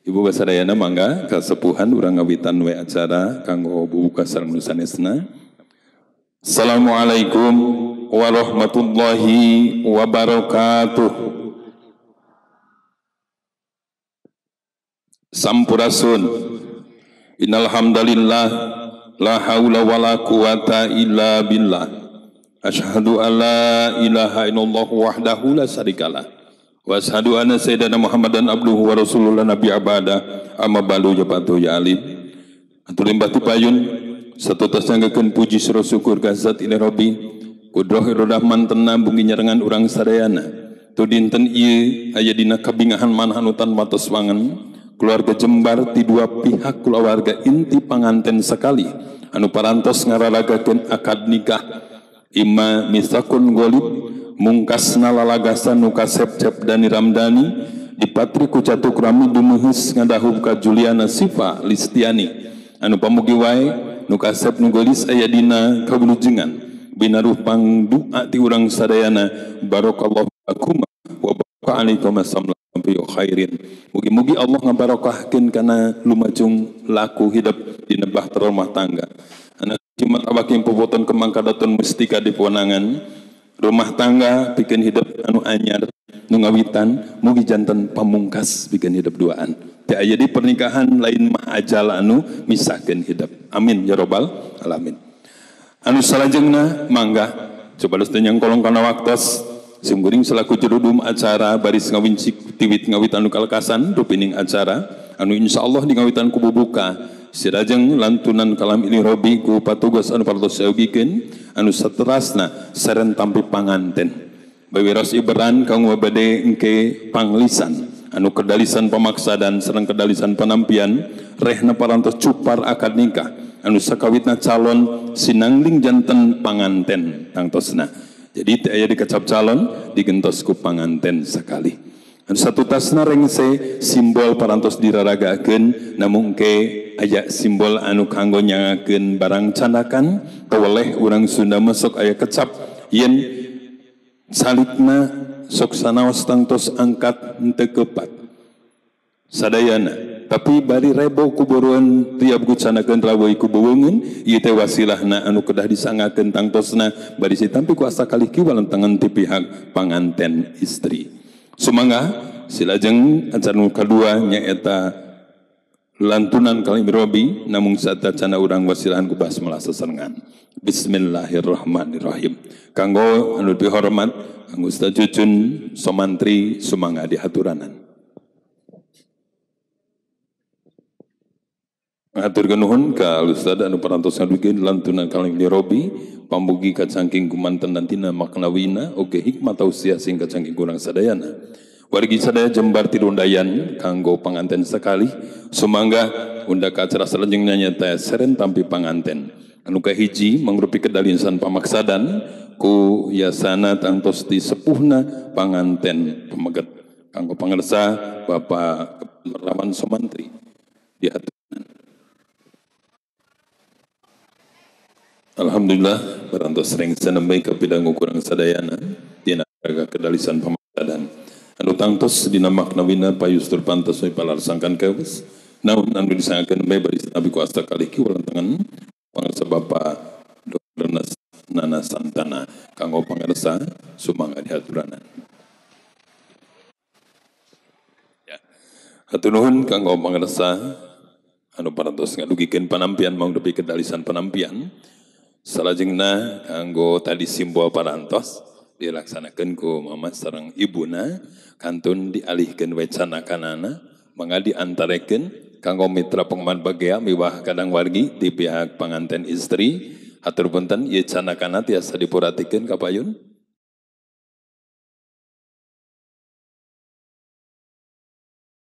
Ibu basadayana mangga kasepuhan urang ngawitan we acara kanggo buka sareng nu sanesna. Assalamualaikum warahmatullahi wabarakatuh. Sampurasun. Innal hamdalillah la haula wala quwata illa billah. Asyhadu an la ilaha illallah wahdahu la syarikalah. Wa asyhadu anna sayyidana Muhammadan abduhu wa rasulullah nabi abada amma balu jabatu ya alim. Atur limbah ti payun satutas nganggekeun puji sareng syukur ka zat ilahi rabbi kudrah rahman tenang bungi nyarengan urang sadayana. Tu dinten ieu aya dina kabingahan manhanutan matos wangen keluarga Jembar ti dua pihak keluarga inti panganten sekali anu parantos ngararagakeun akad nikah imma misakun golib mungkasna lalagasan nu kasep-cep Dani Ramdhani dipatri ku catuk rami dumuhus ngadahub ka Juliana Sifa Listiani anu pamugi wae nu kasep nu gelis aya dina kabulujengan binaruh pangdoa ti urang sadayana barakallahu lakum wa baraka alaikum assalam bi khairin. Mugi-mugi Allah ngabarokahkeun kana lumajung laku hidup dina bahtera rumah tangga. Anak Jumat abaking puboton kemangkadaton mustika dipuanangan rumah tangga bikin hidup anu anyar nu ngawitan mugi janten pamungkas bikin hidup duaan. Teu aya di pernikahan lain mah ajal anu misahkeun hidup. Amin ya rabbal alamin. Anu salajengna mangga coba teu nyangkolong kana waktos simkuring selaku jerudum acara baris ngawincik tiwit ngawit anu kalkasan rupining acara anu insyaallah di ngawitan ku bubuka sirajeng lantunan kalam ini robi ku patugas anu partos saeugikeun anu saterasna saren tampi panganten bawiros iberan kanggo bade engke panglisan anu kedalisan pamaksa dan sareng kedalisan penampian rehna parantos cupar akad nikah anu sakawitna calon sinangling janten panganten tangtosna. Jadi aya dikecap calon digentos ku panganten sekali. Anu satu tasna rengse simbol parantos diraragakeun namun ke aya simbol anu kanggo nyangakeun barang candakan taweleh urang Sunda masuk aya kecap yen salitna sok sanaos tangtos angkat henteu kepat. Sadayana tapi bari rebo kuburuan tiap gucanakeun raweuh ku beungeun ieu teh wasilahna anu kedah disangakeun tangtosna bari sitampi ku asa kalih kieu walentengan ti pihak panganten istri. Sumangga silajeng acara nu kadua nyaeta lantunan kalim robi namung satacana urang wasilahan ku basmalah sesarengan. Bismillahirrahmanirrahim. Kanggo anu dihormat kanggo Ustaz Cucun Somantri sumangga dihaturanan. Atur nuhun ka Ustaz anu parantos ngadukeun lantunan kalim robi pamugi ka cangking kumanten dantina maknawina oge hikmah tausiah sing ka cangking kurang sadayana. Wargi sadaya Jembar Tirundayan kanggo panganten sekali sumangga unda ka acara salajengna nyaeta seren tampi panganten. Anu kahiji mangrupi kedalisan pamaksadan ku yasana tangtos ti sepuhna panganten pameget kanggo pangarsa Bapak Raman Somantri diatur. Alhamdulillah parantos sering sanembe ka bidang kurang sadayana dina raga kedalisan pamaksadan anu tangtos dina maknawina payustur pantos we palarsangkan kewes naon anu disangakeun bae bari nabi ku asta kalih ki walentengan pangarsa Bapak Dr. Nana Santana kanggo pangarsa sumangga dihaturanan. Ya. Hatur nuhun kanggo pangarsa anu parantos ngadugikeun panampian mangrupi kedalisan panampian. Salajengna kanggo tadi simbol parantos dilaksanakeun ku mama sareng ibuna kantun dialihkeun wecanakanana mangga diantarekeun kanggo mitra pengman bagea miwah kadang wargi di pihak panganten istri. Hatur punten ieu canakana tiasa dipuratikeun ka payun.